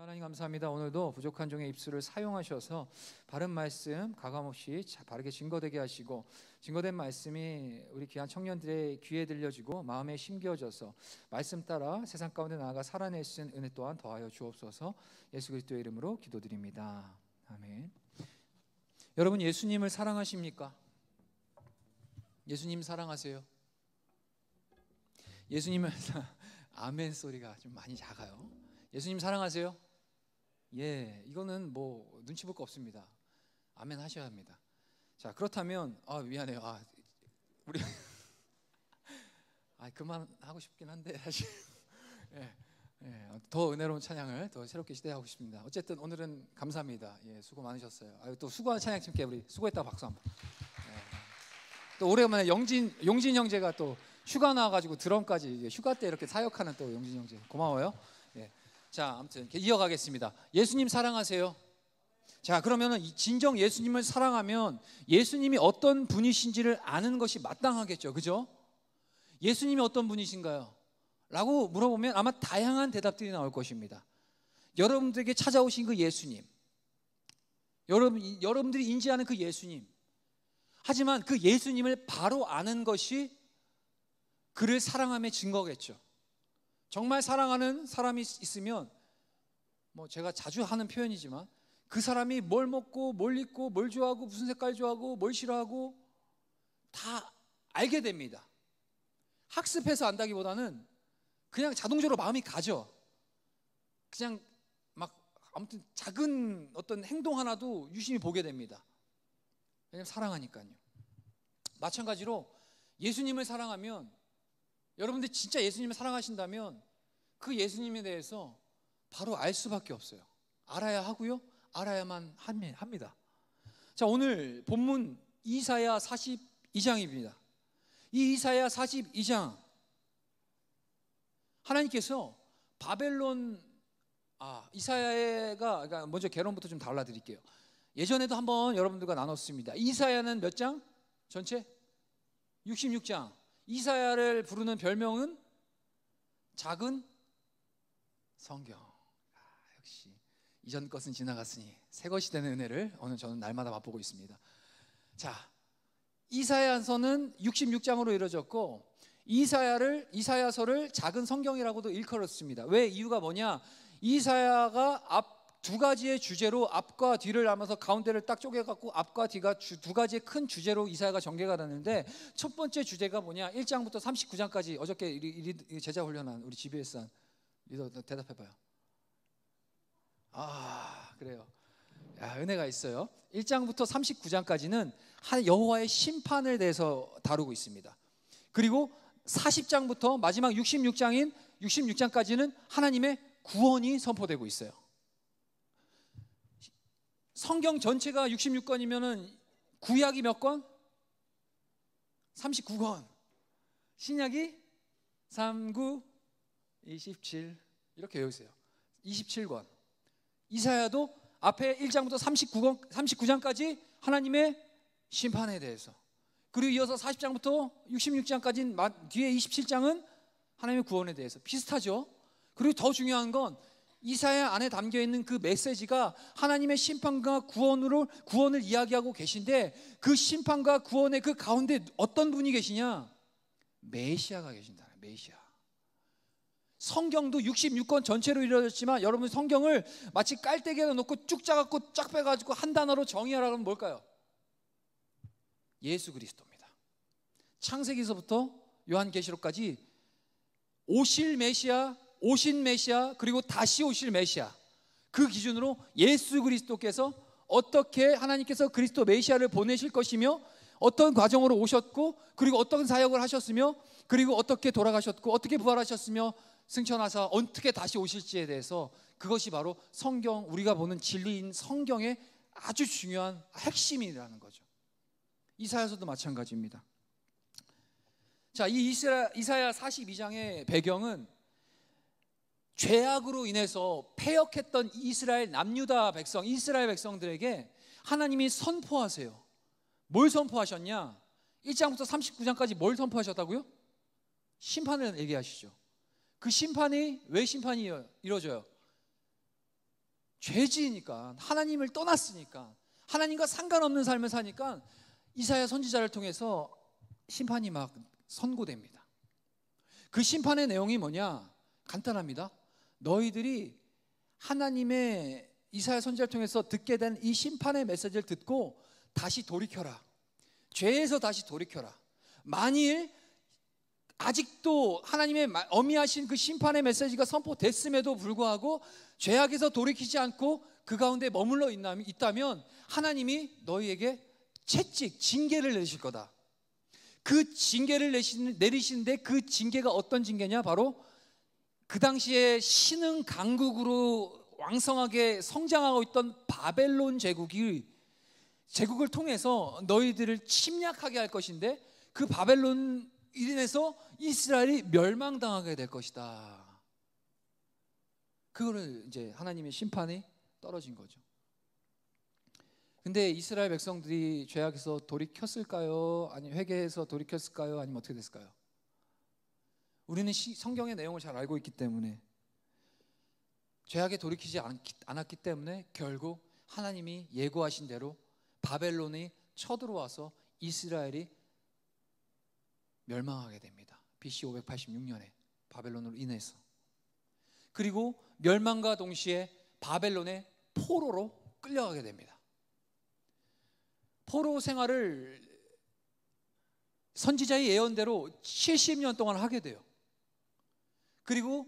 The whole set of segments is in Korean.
하나님 감사합니다. 오늘도 부족한 종의 입술을 사용하셔서 바른 말씀 가감없이 바르게 증거되게 하시고, 증거된 말씀이 우리 귀한 청년들의 귀에 들려지고 마음에 심겨져서 말씀 따라 세상 가운데 나아가 살아낼 수 있는 은혜 또한 더하여 주옵소서. 예수 그리스도의 이름으로 기도드립니다. 아멘. 여러분, 예수님을 사랑하십니까? 예수님 사랑하세요? 예수님을 아멘 소리가 좀 많이 작아요. 예수님 사랑하세요? 예, 이거는 뭐 눈치 볼 거 없습니다. 아멘 하셔야 합니다. 자, 그렇다면 미안해요. 우리 그만 하고 싶긴 한데 사실 더 은혜로운 찬양을 더 새롭게 시대하고 싶습니다. 어쨌든 오늘은 감사합니다. 예, 수고 많으셨어요. 또 수고한 찬양팀께 우리 수고했다 박수 한번. 또 오래간만에 용진 형제가 또 휴가 나와가지고 드럼까지 휴가 때 이렇게 사역하는 또 용진 형제 고마워요. 예. 자, 아무튼 이어가겠습니다. 예수님 사랑하세요? 자, 그러면은 진정 예수님을 사랑하면 예수님이 어떤 분이신지를 아는 것이 마땅하겠죠, 그죠? 예수님이 어떤 분이신가요? 라고 물어보면 아마 다양한 대답들이 나올 것입니다. 여러분들에게 찾아오신 그 예수님, 여러분들이 인지하는 그 예수님. 하지만 그 예수님을 바로 아는 것이 그를 사랑함의 증거겠죠. 정말 사랑하는 사람이 있으면, 뭐 제가 자주 하는 표현이지만, 그 사람이 뭘 먹고 뭘 입고 뭘 좋아하고 무슨 색깔 좋아하고 뭘 싫어하고 다 알게 됩니다. 학습해서 안다기보다는 그냥 자동적으로 마음이 가죠. 그냥 막 아무튼 작은 어떤 행동 하나도 유심히 보게 됩니다. 왜냐하면 사랑하니까요. 마찬가지로 예수님을 사랑하면, 여러분들 진짜 예수님을 사랑하신다면 그 예수님에 대해서 바로 알 수밖에 없어요. 알아야 하고요, 알아야만 합니다. 자, 오늘 본문 이사야 42장입니다. 이 이사야 42장, 하나님께서 바벨론, 이사야가 먼저 개론부터 좀 달라드릴게요. 예전에도 한번 여러분들과 나눴습니다. 이사야는 몇 장? 전체? 66장. 이사야를 부르는 별명은 작은 성경. 역시 이전 것은 지나갔으니 새 것이 되는 은혜를 오늘 저는 날마다 맛보고 있습니다. 자, 이사야서는 66장으로 이루어졌고, 이사야서를 작은 성경이라고도 일컬었습니다. 왜? 이유가 뭐냐? 이사야가 앞 두 가지의 주제로 앞과 뒤를 나눠서 가운데를 딱 쪼개갖고 앞과 뒤가 두 가지의 큰 주제로 이사야가 전개가 되는데, 첫 번째 주제가 뭐냐? 1장부터 39장까지 어저께 제자 훈련한 우리 GBS 리더 대답해봐요. 그래요. 야, 은혜가 있어요. 1장부터 39장까지는 여호와의 심판에 대해서 다루고 있습니다. 그리고 40장부터 마지막 66장까지는 하나님의 구원이 선포되고 있어요. 성경 전체가 66권이면은 구약이 몇 권? 39권. 신약이 39, 27 이렇게 외우세요. 27권. 이사야도 앞에 1장부터 39장까지 하나님의 심판에 대해서, 그리고 이어서 40장부터 66장까지 뒤에 27장은 하나님의 구원에 대해서 비슷하죠. 그리고 더 중요한 건 이사야 안에 담겨있는 그 메시지가 하나님의 심판과 구원을 이야기하고 계신데, 그 심판과 구원의 그 가운데 어떤 분이 계시냐? 메시아가 계신다. 메시아. 성경도 66권 전체로 이루어졌지만, 여러분 성경을 마치 깔때기에다 놓고 쭉 짜갖고 쫙 빼가지고 한 단어로 정의하라고 하면 뭘까요? 예수 그리스도입니다. 창세기서부터 요한계시록까지 오실 메시아, 오신 메시아, 그리고 다시 오실 메시아, 그 기준으로 예수 그리스도께서 어떻게 하나님께서 그리스도 메시아를 보내실 것이며, 어떤 과정으로 오셨고, 그리고 어떤 사역을 하셨으며, 그리고 어떻게 돌아가셨고, 어떻게 부활하셨으며 승천하사 어떻게 다시 오실지에 대해서, 그것이 바로 성경, 우리가 보는 진리인 성경의 아주 중요한 핵심이라는 거죠. 이사야서도 마찬가지입니다. 자, 이 이사야 42장의 배경은 죄악으로 인해서 패역했던 이스라엘 남유다 백성, 이스라엘 백성들에게 하나님이 선포하세요. 뭘 선포하셨냐? 1장부터 39장까지 뭘 선포하셨다고요? 심판을 얘기하시죠. 그 심판이 왜 심판이 이루어져요? 죄지으니까, 하나님을 떠났으니까, 하나님과 상관없는 삶을 사니까 이사야 선지자를 통해서 심판이 막 선고됩니다. 그 심판의 내용이 뭐냐? 간단합니다. 너희들이 하나님의 이사야 선지자를 통해서 듣게 된 이 심판의 메시지를 듣고 다시 돌이켜라. 죄에서 다시 돌이켜라. 만일 아직도 하나님의 어미하신 그 심판의 메시지가 선포됐음에도 불구하고 죄악에서 돌이키지 않고 그 가운데 머물러 있다면 하나님이 너희에게 채찍, 징계를 내리실 거다. 그 징계를 내리시는데 그 징계가 어떤 징계냐? 바로 그 당시에 신흥 강국으로 왕성하게 성장하고 있던 바벨론 제국을 통해서 너희들을 침략하게 할 것인데, 그 바벨론 인해서 이스라엘이 멸망당하게 될 것이다. 그거를 이제 하나님의 심판이 떨어진 거죠. 근데 이스라엘 백성들이 죄악에서 돌이켰을까요? 아니면 회개해서 돌이켰을까요? 아니면 어떻게 됐을까요? 우리는 성경의 내용을 잘 알고 있기 때문에, 죄악에 돌이키지 않았기 때문에 결국 하나님이 예고하신 대로 바벨론이 쳐들어와서 이스라엘이 멸망하게 됩니다. BC 586년에 바벨론으로 인해서. 그리고 멸망과 동시에 바벨론의 포로로 끌려가게 됩니다. 포로 생활을 선지자의 예언대로 70년 동안 하게 돼요. 그리고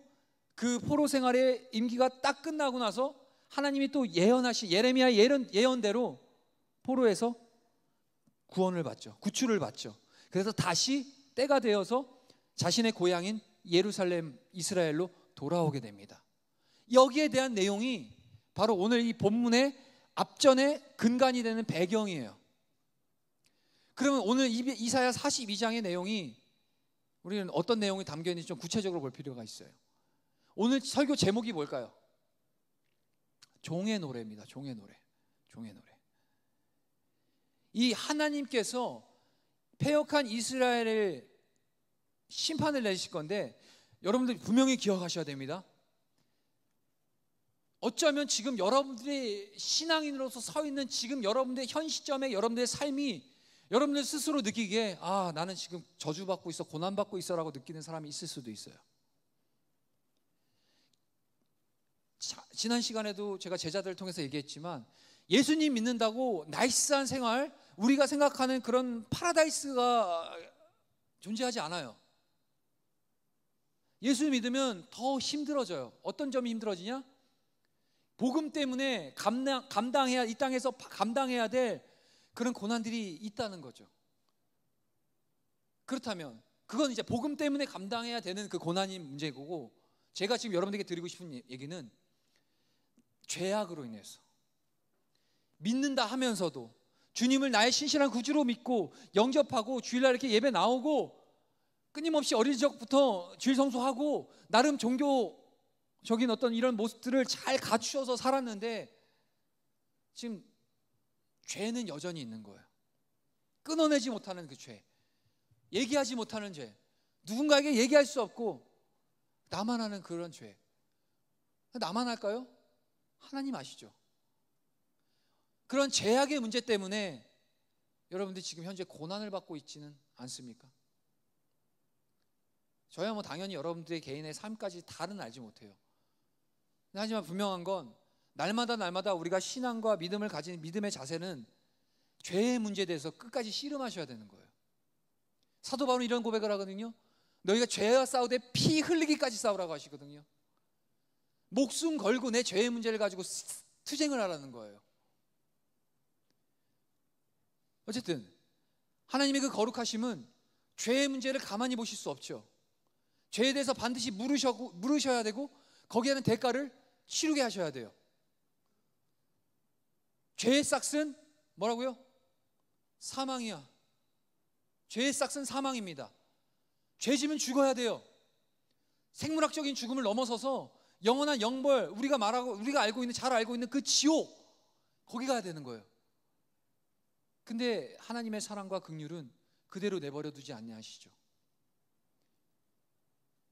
그 포로 생활의 임기가 딱 끝나고 나서 하나님이 또 예언하신 예레미야 예언대로 포로에서 구원을 받죠. 구출을 받죠. 그래서 다시 때가 되어서 자신의 고향인 예루살렘, 이스라엘로 돌아오게 됩니다. 여기에 대한 내용이 바로 오늘 이 본문의 앞전의 근간이 되는 배경이에요. 그러면 오늘 이사야 42장의 내용이, 우리는 어떤 내용이 담겨 있는지 좀 구체적으로 볼 필요가 있어요. 오늘 설교 제목이 뭘까요? 종의 노래입니다. 종의 노래. 종의 노래. 이 하나님께서 패역한 이스라엘을 심판을 내실 건데, 여러분들 분명히 기억하셔야 됩니다. 어쩌면 지금 여러분들이 신앙인으로서 서 있는 지금 여러분들의 현 시점에 여러분들의 삶이 여러분들 스스로 느끼기에, 아, 나는 지금 저주받고 있어, 고난받고 있어 라고 느끼는 사람이 있을 수도 있어요. 지난 시간에도 제가 제자들을 통해서 얘기했지만, 예수님 믿는다고 나이스한 생활, 우리가 생각하는 그런 파라다이스가 존재하지 않아요. 예수 믿으면 더 힘들어져요. 어떤 점이 힘들어지냐? 복음 때문에 감당해야, 이 땅에서 감당해야 될 그런 고난들이 있다는 거죠. 그렇다면 그건 이제 복음 때문에 감당해야 되는 그 고난이 문제고, 제가 지금 여러분들에게 드리고 싶은 얘기는 죄악으로 인해서 믿는다 하면서도 주님을 나의 신실한 구주로 믿고 영접하고 주일날 이렇게 예배 나오고 끊임없이 어릴 적부터 주일 성수하고 나름 종교적인 어떤 이런 모습들을 잘 갖추어서 살았는데, 지금 죄는 여전히 있는 거예요. 끊어내지 못하는 그 죄, 얘기하지 못하는 죄, 누군가에게 얘기할 수 없고 나만 하는 그런 죄. 나만 할까요? 하나님 아시죠? 그런 죄악의 문제 때문에 여러분들이 지금 현재 고난을 받고 있지는 않습니까? 저야 뭐 당연히 여러분들의 개인의 삶까지 다는 알지 못해요. 하지만 분명한 건 날마다 우리가 신앙과 믿음을 가진 믿음의 자세는 죄의 문제에 대해서 끝까지 씨름하셔야 되는 거예요. 사도 바울은 이런 고백을 하거든요. 너희가 죄와 싸우되 피 흘리기까지 싸우라고 하시거든요. 목숨 걸고 내 죄의 문제를 가지고 투쟁을 하라는 거예요. 어쨌든 하나님의 그 거룩하심은 죄의 문제를 가만히 보실 수 없죠. 죄에 대해서 반드시 물으셔야 되고 거기에는 대가를 치르게 하셔야 돼요. 죄의 싹은 뭐라고요? 사망이야. 죄의 싹은 사망입니다. 죄지면 죽어야 돼요. 생물학적인 죽음을 넘어서서 영원한 영벌, 우리가 잘 알고 있는 그 지옥, 거기 가야 되는 거예요. 근데 하나님의 사랑과 긍휼은 그대로 내버려 두지 않냐 하시죠.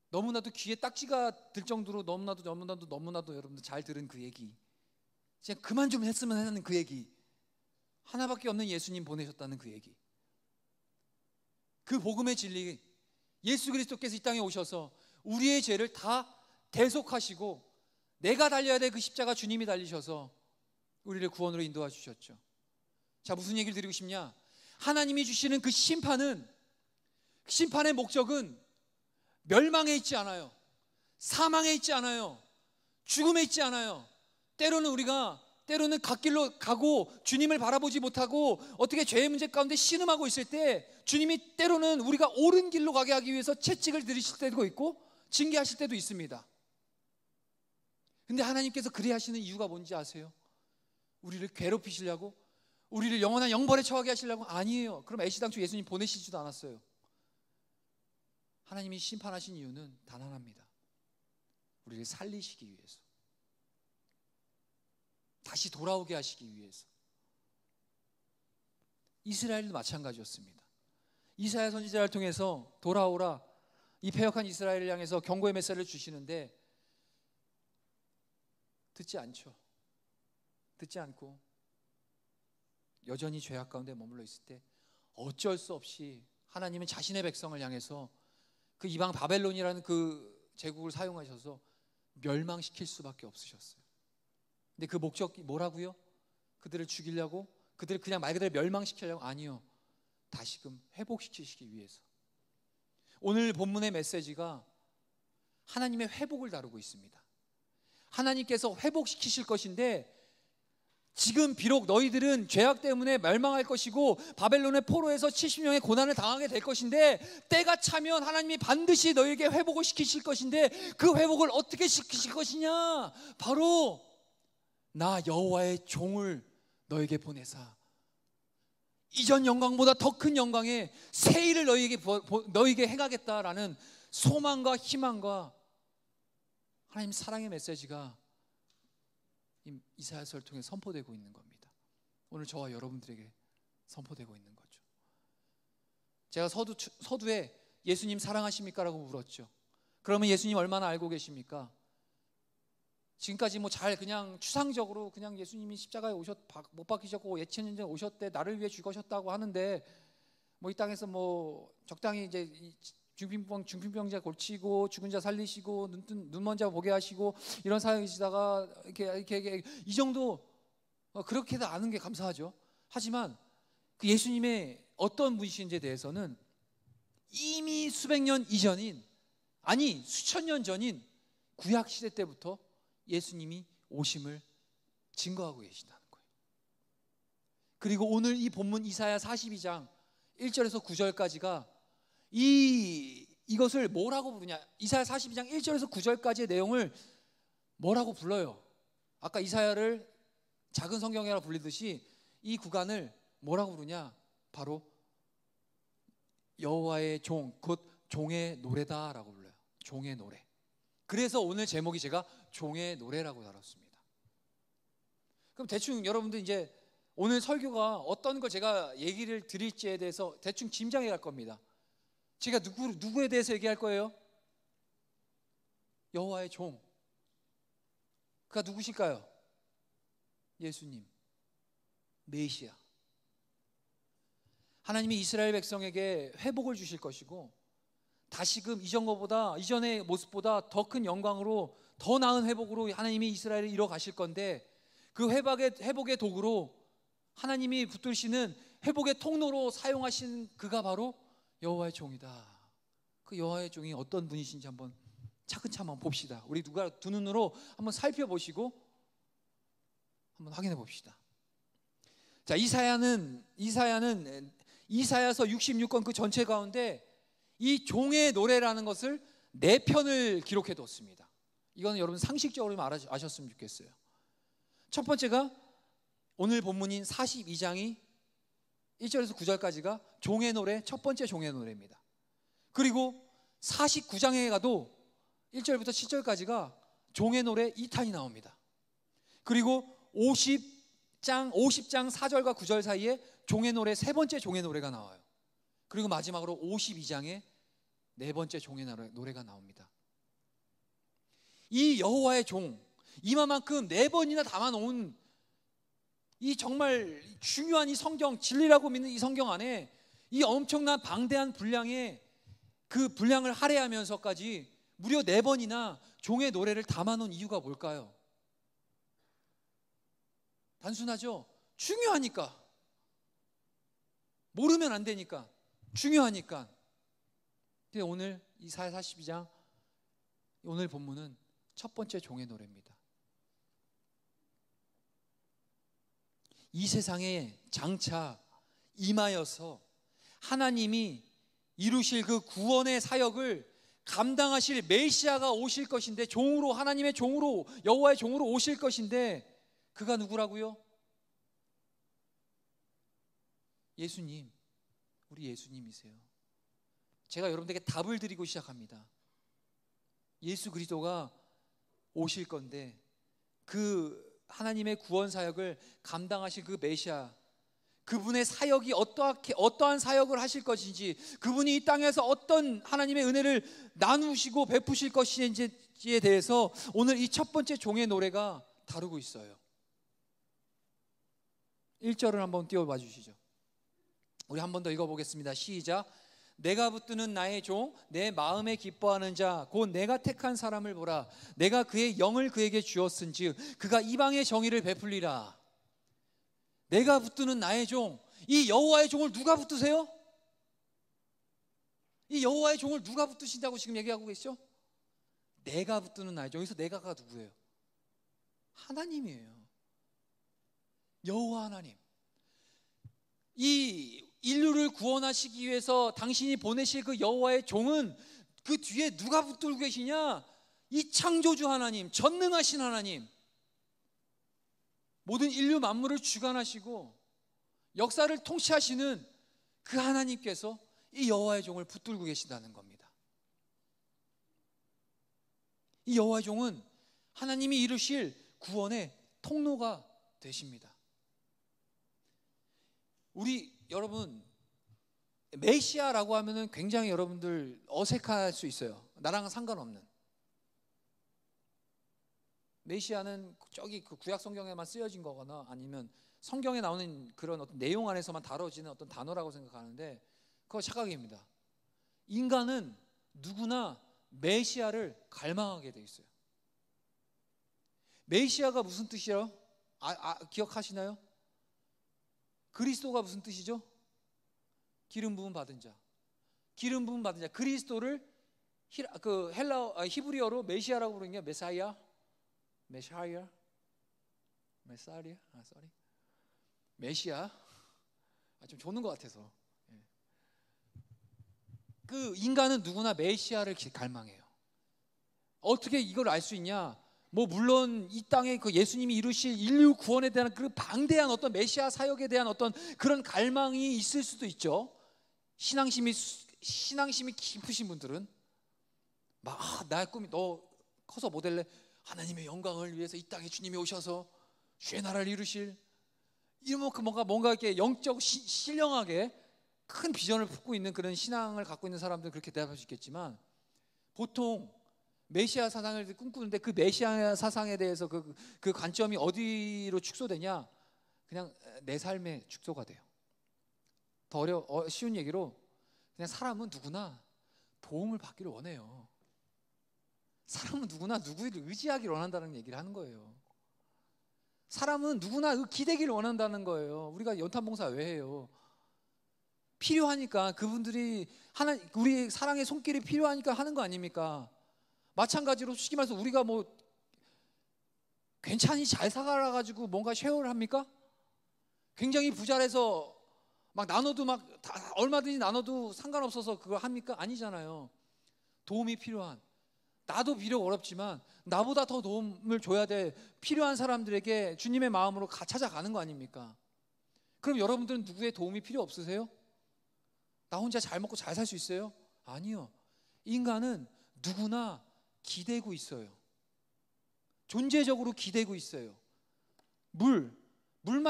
너무나도 귀에 딱지가 들 정도로 너무나도 여러분들 잘 들은 그 얘기, 진짜 그만 좀 했으면 하는 그 얘기, 하나밖에 없는 예수님 보내셨다는 그 얘기, 그 복음의 진리, 예수 그리스도께서 이 땅에 오셔서 우리의 죄를 다 대속하시고 내가 달려야 될 그 십자가 주님이 달리셔서 우리를 구원으로 인도해 주셨죠. 자, 무슨 얘기를 드리고 싶냐? 하나님이 주시는 그 심판은, 심판의 목적은 멸망에 있지 않아요. 사망에 있지 않아요. 죽음에 있지 않아요. 때로는 갓길로 가고 주님을 바라보지 못하고 어떻게 죄의 문제 가운데 신음하고 있을 때 주님이 때로는 우리가 옳은 길로 가게 하기 위해서 채찍을 들이실 때도 있고 징계하실 때도 있습니다. 근데 하나님께서 그리 하시는 이유가 뭔지 아세요? 우리를 괴롭히시려고? 우리를 영원한 영벌에 처하게 하시려고? 아니에요. 그럼 애시당초 예수님 보내시지도 않았어요. 하나님이 심판하신 이유는 단 하나입니다. 우리를 살리시기 위해서, 다시 돌아오게 하시기 위해서. 이스라엘도 마찬가지였습니다. 이사야 선지자를 통해서 돌아오라, 이 패역한 이스라엘을 향해서 경고의 메시지를 주시는데 듣지 않죠. 듣지 않고 여전히 죄악 가운데 머물러 있을 때 어쩔 수 없이 하나님은 자신의 백성을 향해서 그 이방 바벨론이라는 그 제국을 사용하셔서 멸망시킬 수밖에 없으셨어요. 근데 그 목적이 뭐라고요? 그들을 죽이려고? 그들을 그냥 말 그대로 멸망시키려고? 아니요. 다시금 회복시키시기 위해서. 오늘 본문의 메시지가 하나님의 회복을 다루고 있습니다. 하나님께서 회복시키실 것인데, 지금 비록 너희들은 죄악 때문에 멸망할 것이고 바벨론의 포로에서 70년의 고난을 당하게 될 것인데, 때가 차면 하나님이 반드시 너희에게 회복을 시키실 것인데, 그 회복을 어떻게 시키실 것이냐? 바로 나 여호와의 종을 너에게 보내사 이전 영광보다 더 큰 영광의 새 일을 너희에게 행하겠다라는 소망과 희망과 하나님 사랑의 메시지가 이사야서를 통해 선포되고 있는 겁니다. 오늘 저와 여러분들에게 선포되고 있는 거죠. 제가 서두에 예수님 사랑하십니까? 라고 물었죠. 그러면 예수님 얼마나 알고 계십니까? 지금까지 뭐 잘 그냥 추상적으로 그냥 예수님이 십자가에 못 박히셨고 예천년전에 오셨대, 나를 위해 죽으셨다고 하는데, 뭐 이 땅에서 뭐 적당히 이제 중풍병자 고치고 죽은 자 살리시고 눈먼 자 보게 하시고 이런 사역이시다가 이렇게 이 정도 그렇게도 아는 게 감사하죠. 하지만 그 예수님의 어떤 분이신지에 대해서는 이미 수백 년 이전인, 아니 수천 년 전인 구약 시대 때부터 예수님이 오심을 증거하고 계신다는 거예요. 그리고 오늘 이 본문 이사야 42장 1절에서 9절까지가 이것을 뭐라고 부르냐? 이사야 42장 1절에서 9절까지의 내용을 뭐라고 불러요? 아까 이사야를 작은 성경이라고 불리듯이 이 구간을 뭐라고 부르냐? 바로 여호와의 종, 곧 종의 노래다라고 불러요. 종의 노래. 그래서 오늘 제목이 제가 종의 노래라고 달았습니다. 그럼 대충 여러분들 이제 오늘 설교가 어떤 걸 제가 얘기를 드릴지에 대해서 대충 짐작해 갈 겁니다. 제가 누구에 대해서 얘기할 거예요? 여호와의 종. 그가 누구실까요? 예수님, 메시아. 하나님이 이스라엘 백성에게 회복을 주실 것이고, 다시금 이전의 모습보다 더 큰 영광으로, 더 나은 회복으로 하나님이 이스라엘을 이뤄 가실 건데, 그 회복의 도구로 하나님이 붙드시는 회복의 통로로 사용하신 그가 바로 여호와의 종이다. 그 여호와의 종이 어떤 분이신지 한번 차근차근 한번 봅시다. 우리 누가 두 눈으로 한번 살펴보시고 한번 확인해 봅시다. 자, 이사야는 이사야서 66권 그 전체 가운데 이 종의 노래라는 것을 4편을 기록해 뒀습니다. 이거는 여러분 상식적으로 아셨으면 좋겠어요. 첫 번째가 오늘 본문인 42장이 1절에서 9절까지가 종의 노래, 첫 번째 종의 노래입니다. 그리고 49장에 가도 1절부터 7절까지가 종의 노래 2탄이 나옵니다. 그리고 50장 4절과 9절 사이에 종의 노래, 세 번째 종의 노래가 나와요. 그리고 마지막으로 52장에 네 번째 종의 노래가 나옵니다. 이 여호와의 종, 이만큼 4번이나 담아놓은 이 정말 중요한 이 성경, 진리라고 믿는 이 성경 안에 이 엄청난 방대한 분량의 그 분량을 할애하면서까지 무려 4번이나 종의 노래를 담아놓은 이유가 뭘까요? 단순하죠? 중요하니까. 모르면 안 되니까. 중요하니까. 근데 오늘 이사야 42장 오늘 본문은 첫 번째 종의 노래입니다. 이 세상에 장차 임하여서 하나님이 이루실 그 구원의 사역을 감당하실 메시아가 오실 것인데, 종으로, 하나님의 종으로, 여호와의 종으로 오실 것인데, 그가 누구라고요? 예수님, 우리 예수님이세요. 제가 여러분들에게 답을 드리고 시작합니다. 예수 그리스도가 오실 건데, 그 하나님의 구원 사역을 감당하실 그 메시아, 그분의 사역이 어떠한 사역을 하실 것인지, 그분이 이 땅에서 어떤 하나님의 은혜를 나누시고 베푸실 것인지에 대해서 오늘 이 첫 번째 종의 노래가 다루고 있어요. 1절을 한번 띄워봐 주시죠. 우리 한 번 더 읽어보겠습니다. 시작. 내가 붙드는 나의 종, 내 마음에 기뻐하는 자, 곧 내가 택한 사람을 보라. 내가 그의 영을 그에게 주었은즉 그가 이방의 정의를 베풀리라. 내가 붙드는 나의 종, 이 여호와의 종을 누가 붙드세요? 이 여호와의 종을 누가 붙드신다고 지금 얘기하고 계시죠? 내가 붙드는 나의 종. 여기서 내가가 누구예요? 하나님이에요. 여호와 하나님. 이 인류를 구원하시기 위해서 당신이 보내실 그 여호와의 종은 그 뒤에 누가 붙들고 계시냐? 이 창조주 하나님, 전능하신 하나님, 모든 인류 만물을 주관하시고 역사를 통치하시는 그 하나님께서 이 여호와의 종을 붙들고 계신다는 겁니다. 이 여호와의 종은 하나님이 이루실 구원의 통로가 되십니다. 우리 여러분, 메시아라고 하면은 굉장히 여러분들 어색할 수 있어요. 나랑은 상관없는. 메시아는 저기 그 구약 성경에만 쓰여진 거거나 아니면 성경에 나오는 그런 어떤 내용 안에서만 다뤄지는 어떤 단어라고 생각하는데, 그거 착각입니다. 인간은 누구나 메시아를 갈망하게 돼 있어요. 메시아가 무슨 뜻이에요? 기억하시나요? 그리스도가 무슨 뜻이죠? 기름 부음 받은 자. 기름 부음 받은 자. 그리스도를 히브리어로 메시아라고 부르는 게 메사이아. 메시아. 좀 조는 것 같아서. 그 인간은 누구나 메시아를 갈망해요. 어떻게 이걸 알 수 있냐? 뭐 물론 이 땅에 그 예수님이 이루실 인류 구원에 대한 그 방대한 어떤 메시아 사역에 대한 어떤 그런 갈망이 있을 수도 있죠. 신앙심이 깊으신 분들은 막 나의 꿈이 너 커서 뭐 될래? 하나님의 영광을 위해서 이 땅에 주님이 오셔서 주의 나라를 이루실, 이만큼 뭔가 이렇게 영적 신령하게 큰 비전을 품고 있는 그런 신앙을 갖고 있는 사람들은 그렇게 대답할 수 있겠지만, 보통 메시아 사상을 꿈꾸는데 그 메시아 사상에 대해서 그 관점이 어디로 축소되냐? 그냥 내 삶에 축소가 돼요. 더 쉬운 얘기로 그냥 사람은 누구나 도움을 받기를 원해요. 사람은 누구나 누구를 의지하기를 원한다는 얘기를 하는 거예요. 사람은 누구나 기대기를 원한다는 거예요. 우리가 연탄봉사 왜 해요? 필요하니까, 그분들이 우리 사랑의 손길이 필요하니까 하는 거 아닙니까? 마찬가지로 솔직히 말해서 우리가 뭐 괜찮이 잘 살아가지고 뭔가 쉐어를 합니까? 굉장히 부자라서 막 나눠도 막 다 얼마든지 나눠도 상관없어서 그걸 합니까? 아니잖아요. 도움이 필요한, 나도 비록 어렵지만 나보다 더 도움을 줘야 돼 필요한 사람들에게 주님의 마음으로 찾아가는 거 아닙니까? 그럼 여러분들은 누구의 도움이 필요 없으세요? 나 혼자 잘 먹고 잘 살 수 있어요? 아니요. 인간은 누구나 기대고 있어요. 존재적으로 기대고 있어요. 물 안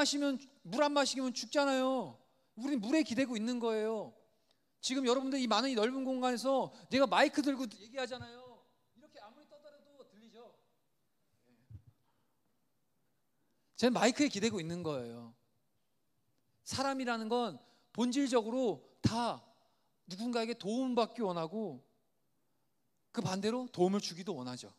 마시면 죽잖아요. 우리는 물에 기대고 있는 거예요. 지금 여러분들 이 많은 이 넓은 공간에서 내가 마이크 들고 얘기하잖아요. 이렇게 아무리 떠들어도 들리죠? 저는 마이크에 기대고 있는 거예요. 사람이라는 건 본질적으로 다 누군가에게 도움받기 원하고 그 반대로 도움을 주기도 원하죠.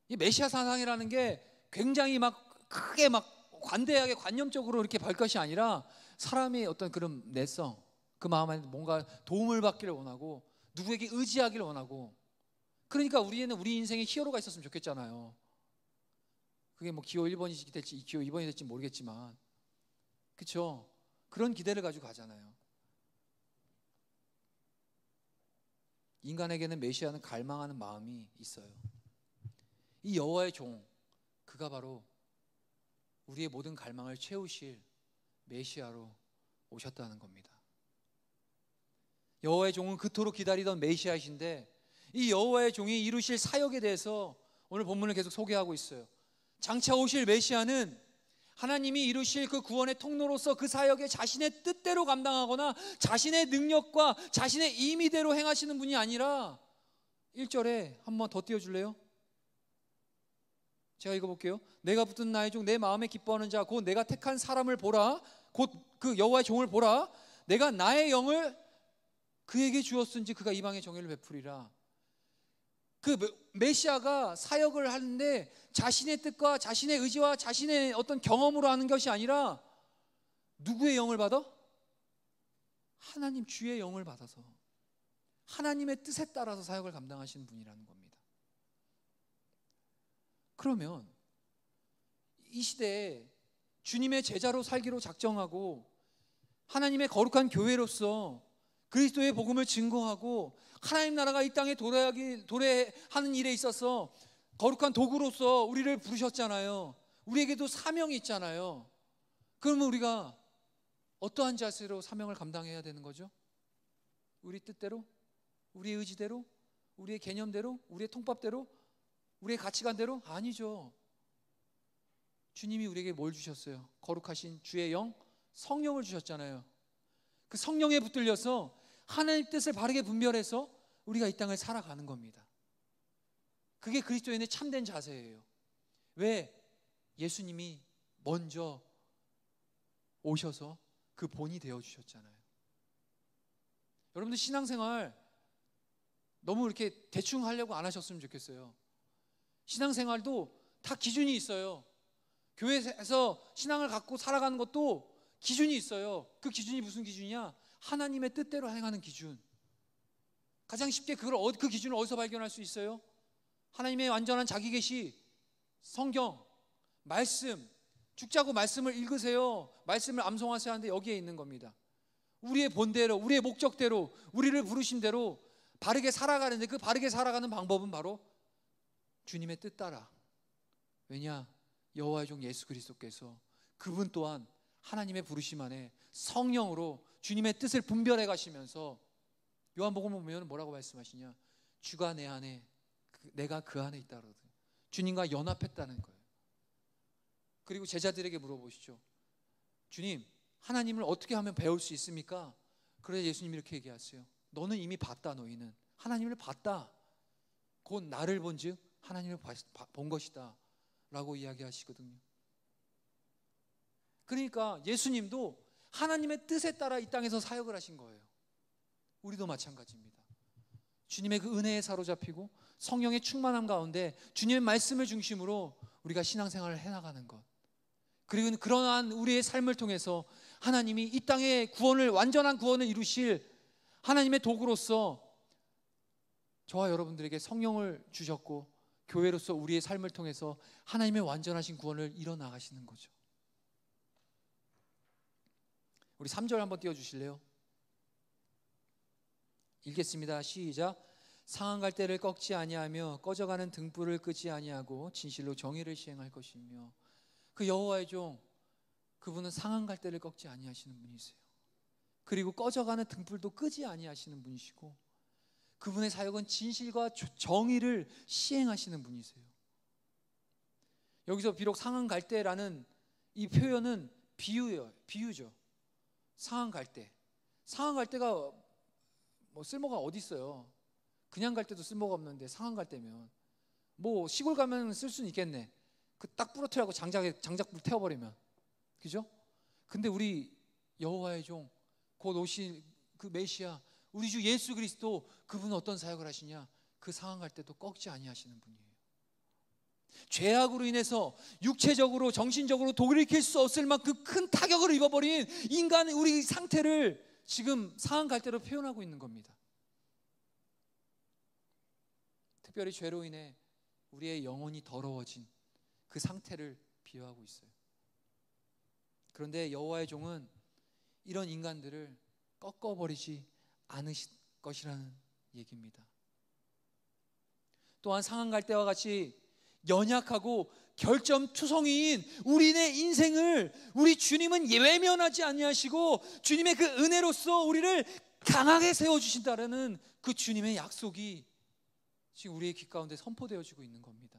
이 메시아 사상이라는 게 굉장히 막 크게 막 관대하게 관념적으로 이렇게 볼 것이 아니라 사람의 어떤 그런 내성, 그 마음 안에 뭔가 도움을 받기를 원하고 누구에게 의지하기를 원하고, 그러니까 우리에는 우리 인생에 히어로가 있었으면 좋겠잖아요. 그게 뭐 기호 1번이 될지 기호 2번이 될지 모르겠지만, 그렇죠? 그런 기대를 가지고 가잖아요. 인간에게는 메시아는 갈망하는 마음이 있어요. 이 여호와의 종, 그가 바로 우리의 모든 갈망을 채우실 메시아로 오셨다는 겁니다. 여호와의 종은 그토록 기다리던 메시아이신데, 이 여호와의 종이 이루실 사역에 대해서 오늘 본문을 계속 소개하고 있어요. 장차 오실 메시아는 하나님이 이루실 그 구원의 통로로서 그 사역에 자신의 뜻대로 감당하거나 자신의 능력과 자신의 임의대로 행하시는 분이 아니라, 1절에 한번 더 띄워줄래요? 제가 읽어볼게요. 내가 붙든 나의 종 내 마음에 기뻐하는 자 곧 내가 택한 사람을 보라. 곧 그 여호와의 종을 보라. 내가 나의 영을 그에게 주었은지 그가 이방의 정의를 베풀이라. 그 메시아가 사역을 하는데 자신의 뜻과 자신의 의지와 자신의 어떤 경험으로 하는 것이 아니라 누구의 영을 받아? 하나님 주의 영을 받아서 하나님의 뜻에 따라서 사역을 감당하시는 분이라는 겁니다. 그러면 이 시대에 주님의 제자로 살기로 작정하고 하나님의 거룩한 교회로서 그리스도의 복음을 증거하고 하나님 나라가 이 땅에 도래하는 일에 있어서 거룩한 도구로서 우리를 부르셨잖아요. 우리에게도 사명이 있잖아요. 그러면 우리가 어떠한 자세로 사명을 감당해야 되는 거죠? 우리 뜻대로? 우리의 의지대로? 우리의 개념대로? 우리의 통밥대로? 우리의 가치관대로? 아니죠. 주님이 우리에게 뭘 주셨어요? 거룩하신 주의 영, 성령을 주셨잖아요. 그 성령에 붙들려서 하나님의 뜻을 바르게 분별해서 우리가 이 땅을 살아가는 겁니다. 그게 그리스도인의 참된 자세예요. 왜? 예수님이 먼저 오셔서 그 본이 되어주셨잖아요. 여러분들 신앙생활 너무 이렇게 대충 하려고 안 하셨으면 좋겠어요. 신앙생활도 다 기준이 있어요. 교회에서 신앙을 갖고 살아가는 것도 기준이 있어요. 그 기준이 무슨 기준이냐? 하나님의 뜻대로 행하는 기준. 가장 쉽게 그 기준을 어디서 발견할 수 있어요? 하나님의 완전한 자기 계시, 성경, 말씀, 죽자고 말씀을 읽으세요. 말씀을 암송하세요 하는데 여기에 있는 겁니다. 우리의 본대로, 우리의 목적대로, 우리를 부르신 대로 바르게 살아가는데 그 바르게 살아가는 방법은 바로 주님의 뜻 따라. 왜냐? 여호와의 종 예수 그리스도께서 그분 또한 하나님의 부르심 안에 성령으로 주님의 뜻을 분별해 가시면서 요한복음을 보면 뭐라고 말씀하시냐? 주가 내 안에, 내가 그 안에 있다 그러거든요. 주님과 연합했다는 거예요. 그리고 제자들에게 물어보시죠. 주님, 하나님을 어떻게 하면 배울 수 있습니까? 그래서 예수님이 이렇게 얘기하세요. 너는 이미 봤다. 너희는 하나님을 봤다. 곧 나를 본즉 하나님을 본 것이다 라고 이야기하시거든요. 그러니까 예수님도 하나님의 뜻에 따라 이 땅에서 사역을 하신 거예요. 우리도 마찬가지입니다. 주님의 그 은혜에 사로잡히고 성령의 충만함 가운데 주님의 말씀을 중심으로 우리가 신앙생활을 해나가는 것, 그리고 그러한 우리의 삶을 통해서 하나님이 이 땅에 완전한 구원을 이루실 하나님의 도구로서 저와 여러분들에게 성령을 주셨고 교회로서 우리의 삶을 통해서 하나님의 완전하신 구원을 이뤄나가시는 거죠. 우리 3절 한번 띄워주실래요? 읽겠습니다. 시작. 상한 갈대를 꺾지 아니하며 꺼져가는 등불을 끄지 아니하고 진실로 정의를 시행할 것이며. 그 여호와의 종, 그분은 상한 갈대를 꺾지 아니하시는 분이세요. 그리고 꺼져가는 등불도 끄지 아니하시는 분이시고 그분의 사역은 진실과 정의를 시행하시는 분이세요. 여기서 비록 상한 갈대라는 이 표현은 비유죠. 상한 갈대가 뭐 쓸모가 어디 있어요? 그냥 갈 때도 쓸모가 없는데 상한 갈대면 뭐 시골 가면 쓸 수는 있겠네. 그 딱 부러뜨리고 장작불 태워버리면, 그죠? 근데 우리 여호와의 종, 곧 오실 그 메시아, 우리 주 예수 그리스도, 그분은 어떤 사역을 하시냐? 그 상황 갈 때도 꺾지 아니하시는 분이에요. 죄악으로 인해서 육체적으로 정신적으로 돌이킬 수 없을 만큼 큰 타격을 입어버린 인간의 우리 상태를 지금 상황 갈 때로 표현하고 있는 겁니다. 특별히 죄로 인해 우리의 영혼이 더러워진 그 상태를 비유하고 있어요. 그런데 여호와의 종은 이런 인간들을 꺾어버리지 않으실 것이라는 얘기입니다. 또한 상한 갈대와 같이 연약하고 결점투성이인 우리의 인생을 우리 주님은 외면하지 아니하시고 주님의 그 은혜로서 우리를 강하게 세워주신다는 그 주님의 약속이 지금 우리의 귀 가운데 선포되어지고 있는 겁니다.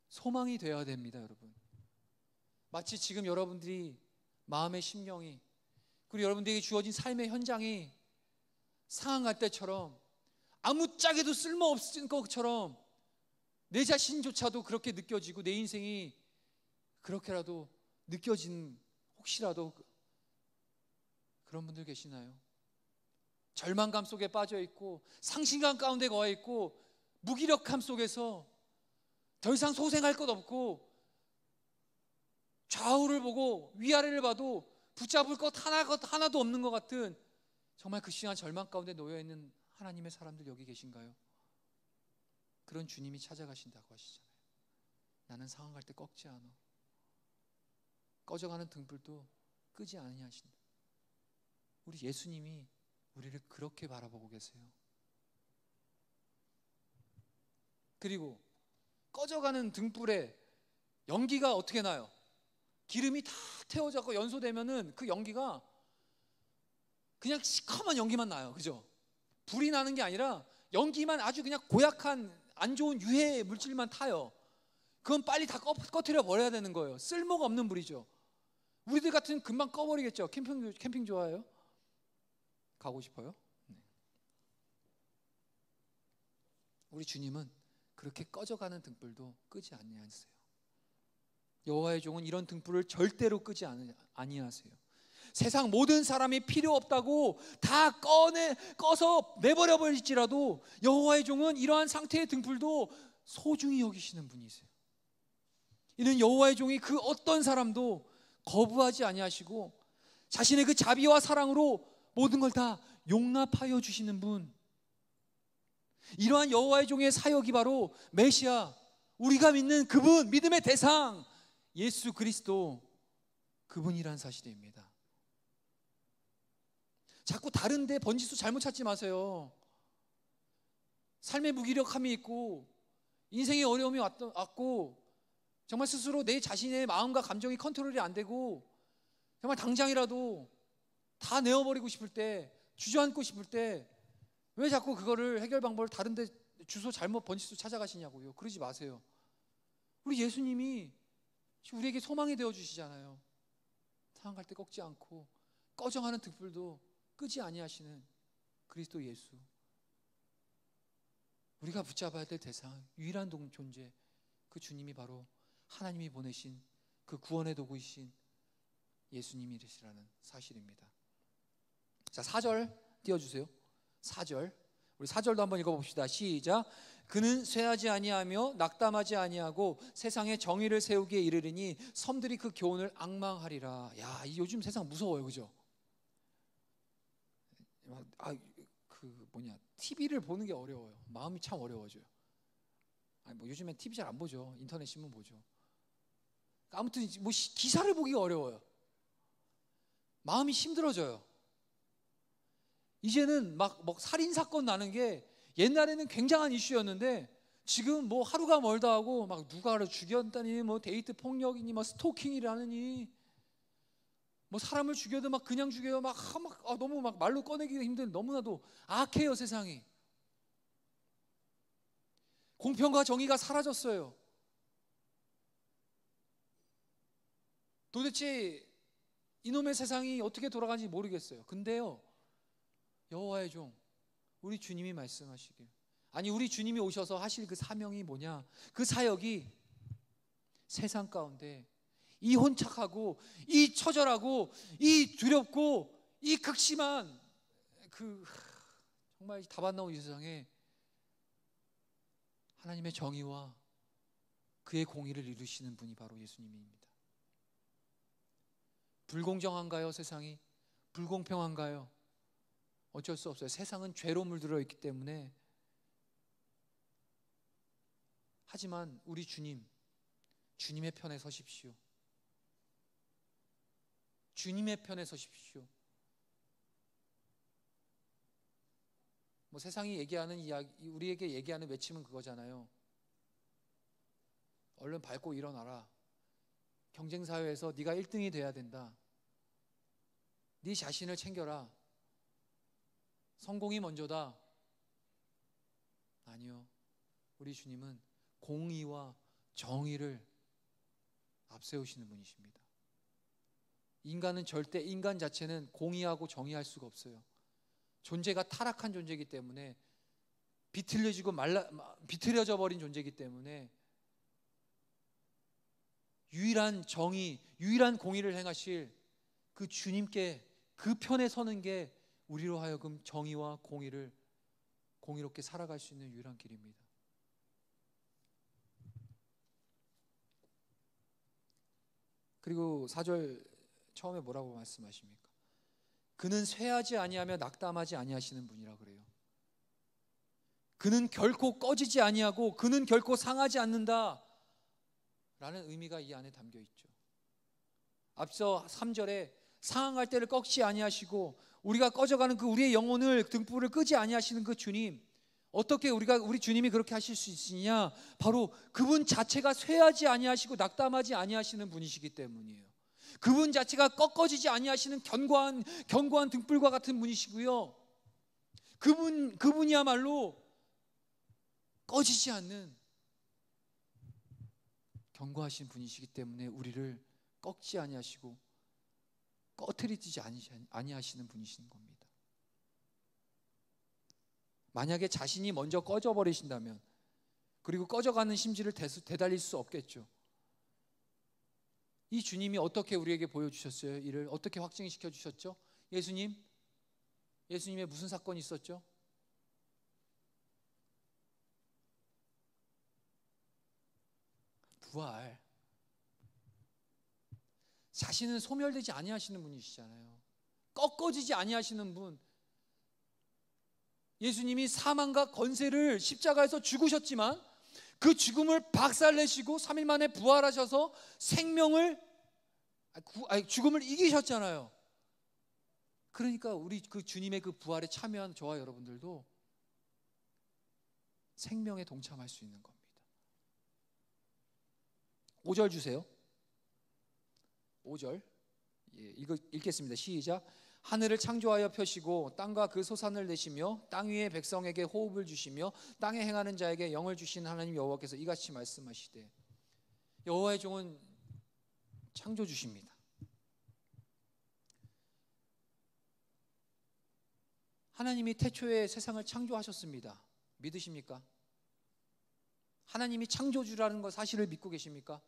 소망이 되어야 됩니다, 여러분. 마치 지금 여러분들이 마음의 심령이, 그리고 여러분들에게 주어진 삶의 현장이 상한 갈대처럼 아무짝에도 쓸모없을 것처럼 내 자신조차도 그렇게 느껴지고 내 인생이 그렇게라도 느껴지는, 혹시라도 그런 분들 계시나요? 절망감 속에 빠져 있고 상실감 가운데 거해 있고 무기력함 속에서 더 이상 소생할 것 없고 좌우를 보고 위아래를 봐도 붙잡을 것 하나도 없는 것 같은, 정말 그 시간 절망 가운데 놓여 있는 하나님의 사람들 여기 계신가요? 그런 주님이 찾아가신다고 하시잖아요. 나는 상황 갈 때 꺾지 않아. 꺼져가는 등불도 끄지 아니하신다. 우리 예수님이 우리를 그렇게 바라보고 계세요. 그리고 꺼져가는 등불에 연기가 어떻게 나요? 기름이 다 태워져서 연소되면은 그 연기가 그냥 시커먼 연기만 나요. 그죠? 불이 나는 게 아니라 연기만, 아주 그냥 고약한 안 좋은 유해 물질만 타요. 그건 빨리 다 꺼트려 버려야 되는 거예요. 쓸모가 없는 불이죠. 우리들 같은 금방 꺼버리겠죠. 캠핑 좋아해요? 가고 싶어요? 네. 우리 주님은 그렇게 꺼져가는 등불도 끄지 아니하세요. 여호와의 종은 이런 등불을 절대로 끄지 아니하세요. 세상 모든 사람이 필요 없다고 다 꺼서 내버려 버릴지라도 여호와의 종은 이러한 상태의 등불도 소중히 여기시는 분이세요. 이는 여호와의 종이 그 어떤 사람도 거부하지 아니하시고 자신의 그 자비와 사랑으로 모든 걸 다 용납하여 주시는 분, 이러한 여호와의 종의 사역이 바로 메시아, 우리가 믿는 그분, 믿음의 대상 예수 그리스도, 그분이란 사실입니다. 자꾸 다른데 번지수 잘못 찾지 마세요. 삶의 무기력함이 있고 인생의 어려움이 왔고 정말 스스로 내 자신의 마음과 감정이 컨트롤이 안 되고 정말 당장이라도 다 내어버리고 싶을 때, 주저앉고 싶을 때 왜 자꾸 그거를 해결 방법을 다른데 주소 잘못 번지수 찾아가시냐고요. 그러지 마세요. 우리 예수님이 우리에게 소망이 되어주시잖아요. 상황 갈 때 꺾지 않고 꺼져가는 등불도 끄지 아니하시는 그리스도 예수, 우리가 붙잡아야 될 대상, 유일한 존재, 그 주님이 바로 하나님이 보내신 그 구원의 도구이신 예수님이시라는 사실입니다. 자, 4절 띄워주세요. 4절, 우리 4절도 한번 읽어봅시다. 시작. 그는 쇠하지 아니하며 낙담하지 아니하고 세상에 정의를 세우기에 이르리니 섬들이 그 교훈을 앙망하리라. 야, 요즘 세상 무서워요, 그죠? TV를 보는 게 어려워요. 마음이 참 어려워져요. 요즘엔 TV 잘 안 보죠. 인터넷 신문 보죠. 아무튼 기사를 보기가 어려워요. 마음이 힘들어져요. 이제는 막 살인 사건 나는 게 옛날에는 굉장한 이슈였는데 지금 하루가 멀다 하고 막 누가를 죽였다니, 데이트 폭력이니, 스토킹이라느니, 사람을 죽여도 그냥 죽여요. 너무 말로 꺼내기가 힘든, 너무나도 악해요, 세상이. 공평과 정의가 사라졌어요. 도대체 이놈의 세상이 어떻게 돌아가는지 모르겠어요. 근데요, 여호와의 종, 우리 주님이 말씀하시길, 우리 주님이 오셔서 하실 그 사명이 뭐냐? 그 사역이 세상 가운데 이 혼착하고 이 처절하고 이 두렵고 이 극심한 정말 답 안 나온 이 세상에 하나님의 정의와 그의 공의를 이루시는 분이 바로 예수님입니다. 불공정한가요? 세상이 불공평한가요? 어쩔 수 없어요. 세상은 죄로 물들어 있기 때문에. 하지만 우리 주님의 편에 서십시오. 주님의 편에 서십시오. 뭐 세상이 얘기하는 이야기, 우리에게 얘기하는 외침은 그거잖아요. 얼른 밟고 일어나라. 경쟁 사회에서 네가 1등이 돼야 된다. 네 자신을 챙겨라. 성공이 먼저다. 아니요. 우리 주님은 공의와 정의를 앞세우시는 분이십니다. 인간 자체는 공의하고 정의할 수가 없어요. 존재가 타락한 존재이기 때문에 비틀어져 버린 존재이기 때문에 유일한 정의, 유일한 공의를 행하실 그 주님께 그 편에 서는 게 우리로 하여금 정의와 공의를 공의롭게 살아갈 수 있는 유일한 길입니다. 그리고 4절 처음에 뭐라고 말씀하십니까? 그는 쇠하지 아니하며 낙담하지 아니하시는 분이라 그래요. 그는 결코 꺼지지 아니하고 그는 결코 상하지 않는다 라는 의미가 이 안에 담겨 있죠. 앞서 3절에 상할 때를 꺾지 아니하시고 우리가 꺼져가는 그 우리의 영혼을 등불을 끄지 아니하시는 그 주님, 어떻게 우리 주님이 그렇게 하실 수 있으냐? 바로 그분 자체가 쇠하지 아니하시고 낙담하지 아니하시는 분이시기 때문이에요. 그분 자체가 꺾어지지 아니하시는 견고한 등불과 같은 분이시고요. 그분이야말로 꺼지지 않는 견고하신 분이시기 때문에 우리를 꺾지 아니하시고 꺼트리지 아니하시는 분이신 겁니다. 만약에 자신이 먼저 꺼져 버리신다면, 그리고 꺼져가는 심지를 되달릴 수 없겠죠. 이 주님이 어떻게 우리에게 보여주셨어요? 이를 어떻게 확증시켜 주셨죠? 예수님의 무슨 사건이 있었죠? 부활. 자신은 소멸되지 아니하시는 분이시잖아요. 꺾어지지 아니하시는 분. 예수님이 사망과 권세를 십자가에서 죽으셨지만 그 죽음을 박살내시고 3일 만에 부활하셔서 죽음을 이기셨잖아요. 그러니까 우리 그 주님의 그 부활에 참여한 저와 여러분들도 생명에 동참할 수 있는 겁니다. 5절 주세요. 5절 읽겠습니다. 시작. 하늘을 창조하여 펴시고 땅과 그 소산을 내시며 땅 위의 백성에게 호흡을 주시며 땅에 행하는 자에게 영을 주신 하나님 여호와께서 이같이 말씀하시되. 여호와의 종은 창조주십니다. 하나님이 태초에 세상을 창조하셨습니다. 믿으십니까? 하나님이 창조주라는 것 사실을 믿고 계십니까?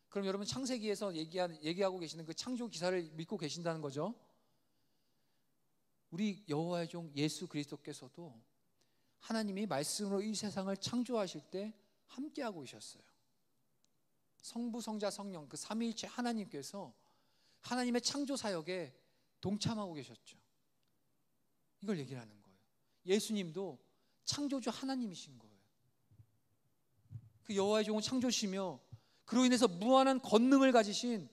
그럼 여러분 창세기에서 얘기하고 계시는 그 창조 기사를 믿고 계신다는 거죠. 우리 여호와의 종 예수 그리스도께서도 하나님이 말씀으로 이 세상을 창조하실 때 함께하고 계셨어요. 성부, 성자, 성령 그 삼위일체 하나님께서 하나님의 창조 사역에 동참하고 계셨죠. 이걸 얘기를 하는 거예요. 예수님도 창조주 하나님이신 거예요. 그 여호와의 종은 창조시며 그로 인해서 무한한 권능을 가지신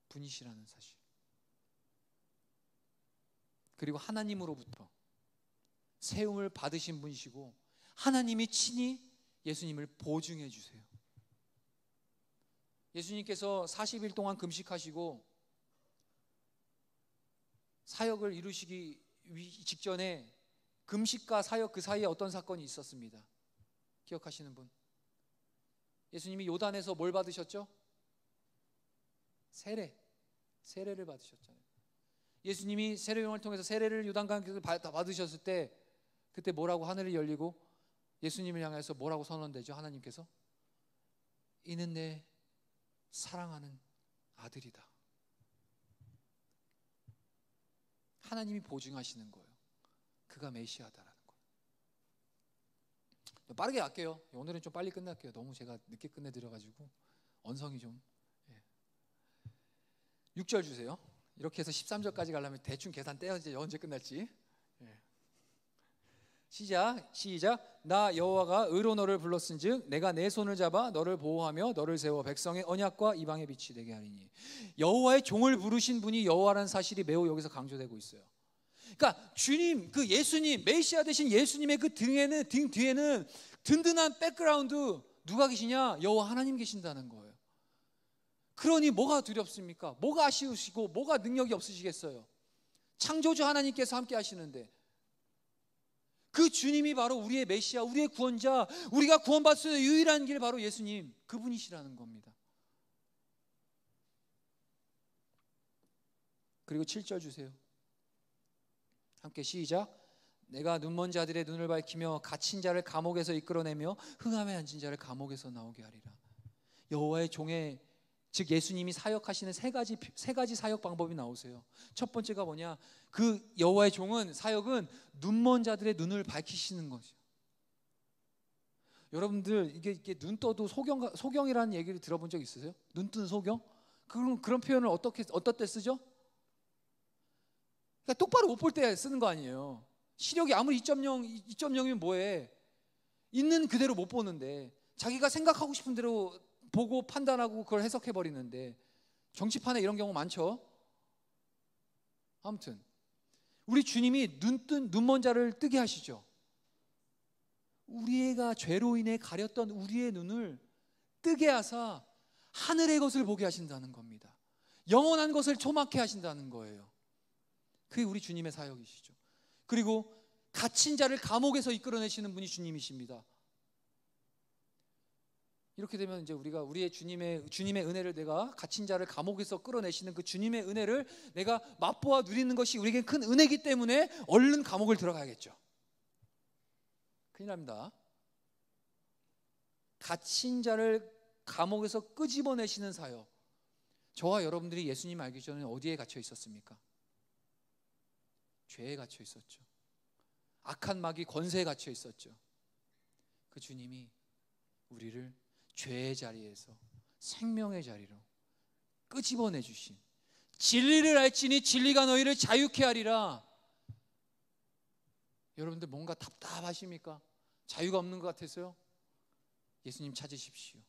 분이시라는 사실. 그리고 하나님으로부터 세움을 받으신 분이시고 하나님이 친히 예수님을 보증해 주세요. 예수님께서 40일 동안 금식하시고 사역을 이루시기 직전에 금식과 사역 그 사이에 어떤 사건이 있었습니다. 기억하시는 분? 예수님이 요단에서 뭘 받으셨죠? 세례를 받으셨잖아요. 예수님이 세례요한을 통해서 세례를 요단강에서 받으셨을 때 그때 뭐라고 하늘이 열리고 예수님을 향해서 뭐라고 선언되죠? 하나님께서 이는 내 사랑하는 아들이다. 하나님이 보증하시는 거예요. 그가 메시아다라는 거예요. 빠르게 갈게요. 오늘은 좀 빨리 끝날게요. 너무 제가 늦게 끝내드려가지고 언성이 좀. 6절 주세요. 이렇게 해서 13절까지 가려면 대충 계산 떼야지 언제 끝날지. 시작. 나 여호와가 의로 너를 불렀은즉 내가 내 손을 잡아 너를 보호하며 너를 세워 백성의 언약과 이방의 빛이 되게 하리니. 여호와의 종을 부르신 분이 여호와라는 사실이 매우 여기서 강조되고 있어요. 그러니까 주님, 그 예수님, 메시아 되신 예수님의 그 등 뒤에는 든든한 백그라운드 누가 계시냐? 여호와 하나님 계신다는 거예요. 그러니 뭐가 두렵습니까? 뭐가 아쉬우시고 뭐가 능력이 없으시겠어요? 창조주 하나님께서 함께 하시는데 그 주님이 바로 우리의 메시아, 우리의 구원자, 우리가 구원받을 수 있는 유일한 길 바로 예수님, 그분이시라는 겁니다. 그리고 7절 주세요. 함께 시작. 내가 눈먼 자들의 눈을 밝히며 갇힌 자를 감옥에서 이끌어내며 흑암에 앉은 자를 감옥에서 나오게 하리라. 여호와의 종의, 즉 예수님이 사역하시는 세 가지 사역 방법이 나오세요. 첫 번째가 뭐냐? 그 여호와의 종은, 사역은 눈먼 자들의 눈을 밝히시는 거죠. 여러분들 이게 눈 떠도 소경이라는 얘기를 들어본 적 있으세요? 눈 뜬 소경? 그런 표현을 어떨 때 쓰죠? 그러니까 똑바로 못 볼 때 쓰는 거 아니에요. 시력이 아무리 2.0이면 뭐해? 있는 그대로 못 보는데 자기가 생각하고 싶은 대로 보고 판단하고 그걸 해석해 버리는데, 정치판에 이런 경우 많죠. 아무튼 우리 주님이 눈먼 자를 뜨게 하시죠. 우리가 죄로 인해 가렸던 우리의 눈을 뜨게 하사 하늘의 것을 보게 하신다는 겁니다. 영원한 것을 초막해 하신다는 거예요. 그게 우리 주님의 사역이시죠. 그리고 갇힌 자를 감옥에서 이끌어내시는 분이 주님이십니다. 이렇게 되면 이제 우리가 우리의 주님의 은혜를, 내가 갇힌 자를 감옥에서 끌어내시는 그 주님의 은혜를 내가 맛보아 누리는 것이 우리에게 큰 은혜이기 때문에 얼른 감옥을 들어가야겠죠. 큰일 납니다. 갇힌 자를 감옥에서 끄집어내시는 사역. 저와 여러분들이 예수님 알기 전에 어디에 갇혀 있었습니까? 죄에 갇혀 있었죠. 악한 마귀 권세에 갇혀 있었죠. 그 주님이 우리를 죄의 자리에서 생명의 자리로 끄집어내 주신, 진리를 알지니 진리가 너희를 자유케 하리라. 여러분들 뭔가 답답하십니까? 자유가 없는 것 같아서요? 예수님 찾으십시오.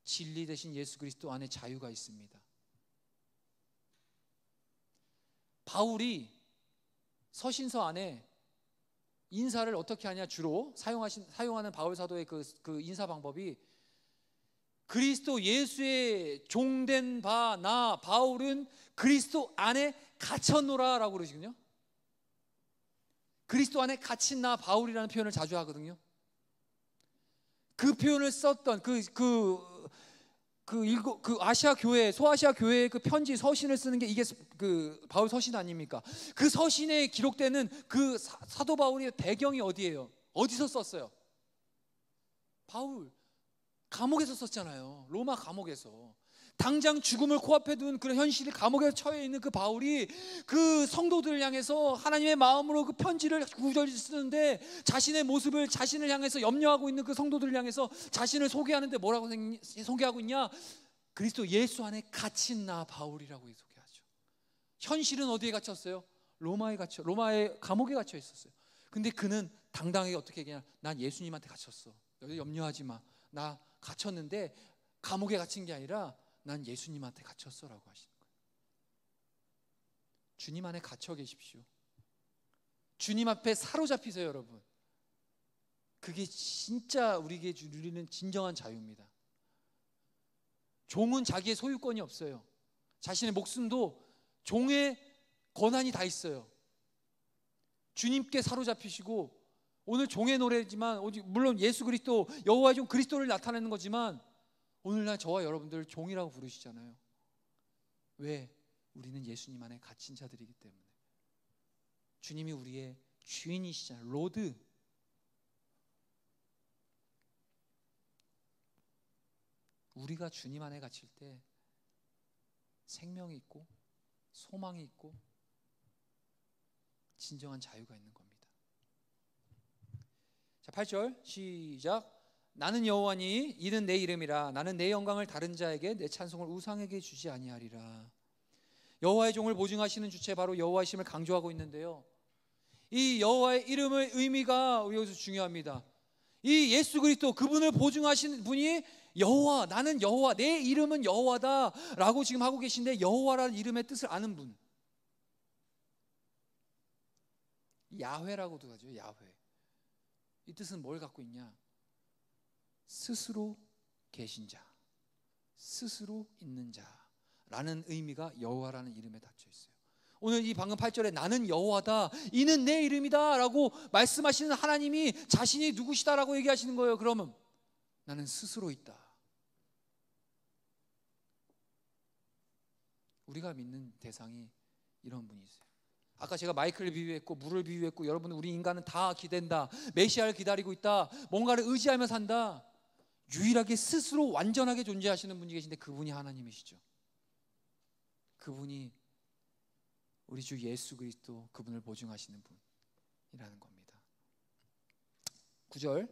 진리 대신 예수 그리스도 안에 자유가 있습니다. 바울이 서신서 안에 인사를 어떻게 하냐, 주로 사용하는 바울 사도의 그 인사 방법이, 그리스도 예수의 종된 바 나 바울은 그리스도 안에 갇혔노라 라고 그러시거든요. 그리스도 안에 갇힌 나 바울이라는 표현을 자주 하거든요. 그 표현을 썼던 그 아시아 교회, 소아시아 교회의 그 편지 서신을 쓰는 게 이게 그 바울 서신 아닙니까? 그 서신에 기록되는 그 사도 바울의 배경이 어디예요? 어디서 썼어요? 바울 감옥에서 썼잖아요. 로마 감옥에서. 당장 죽음을 코앞에 둔 그런 현실이, 감옥에 처해 있는 그 바울이 그 성도들을 향해서 하나님의 마음으로 그 편지를 구절을 쓰는데, 자신의 모습을, 자신을 향해서 염려하고 있는 그 성도들을 향해서 자신을 소개하는데 뭐라고 소개하고 있냐? 그리스도 예수 안에 갇힌 나 바울이라고 소개하죠. 현실은 어디에 갇혔어요? 로마의 감옥에 갇혀 있었어요. 근데 그는 당당하게 어떻게 얘기하냐? 난 예수님한테 갇혔어. 너희 염려하지 마. 나 갇혔는데 감옥에 갇힌 게 아니라 난 예수님한테 갇혔어 라고 하시는 거예요. 주님 안에 갇혀 계십시오. 주님 앞에 사로잡히세요, 여러분. 그게 진짜 우리에게 누리는 진정한 자유입니다. 종은 자기의 소유권이 없어요. 자신의 목숨도 종의 권한이 다 있어요. 주님께 사로잡히시고, 오늘 종의 노래지만 물론 예수 그리스도, 여호와의 종 그리스도를 나타내는 거지만 오늘날 저와 여러분들 종이라고 부르시잖아요. 왜? 우리는 예수님 안에 갇힌 자들이기 때문에. 주님이 우리의 주인이시잖아요. 로드. 우리가 주님 안에 갇힐 때 생명이 있고 소망이 있고 진정한 자유가 있는 겁니다. 자, 8절 시작. 나는 여호와니 이는 내 이름이라. 나는 내 영광을 다른 자에게 내 찬송을 우상에게 주지 아니하리라. 여호와의 종을 보증하시는 주체 바로 여호와이심을 강조하고 있는데요, 이 여호와의 이름의 의미가 여기서 중요합니다. 이 예수 그리스도 그분을 보증하시는 분이 여호와, 나는 여호와, 내 이름은 여호와다 라고 지금 하고 계신데, 여호와라는 이름의 뜻을 아는 분, 야훼라고도 하죠. 야훼. 이 뜻은 뭘 갖고 있냐? 스스로 계신 자, 스스로 있는 자라는 의미가 여호와라는 이름에 닫혀 있어요. 오늘 이 방금 8절에 나는 여호와다, 이는 내 이름이다 라고 말씀하시는 하나님이 자신이 누구시다 라고 얘기하시는 거예요. 그러면 나는 스스로 있다. 우리가 믿는 대상이 이런 분이세요. 아까 제가 마이크를 비유했고 물을 비유했고, 여러분 우리 인간은 다 기댄다, 메시아를 기다리고 있다, 뭔가를 의지하며 산다. 유일하게 스스로 완전하게 존재하시는 분이 계신데 그분이 하나님이시죠. 그분이 우리 주 예수 그리스도, 그분을 보증하시는 분이라는 겁니다. 9절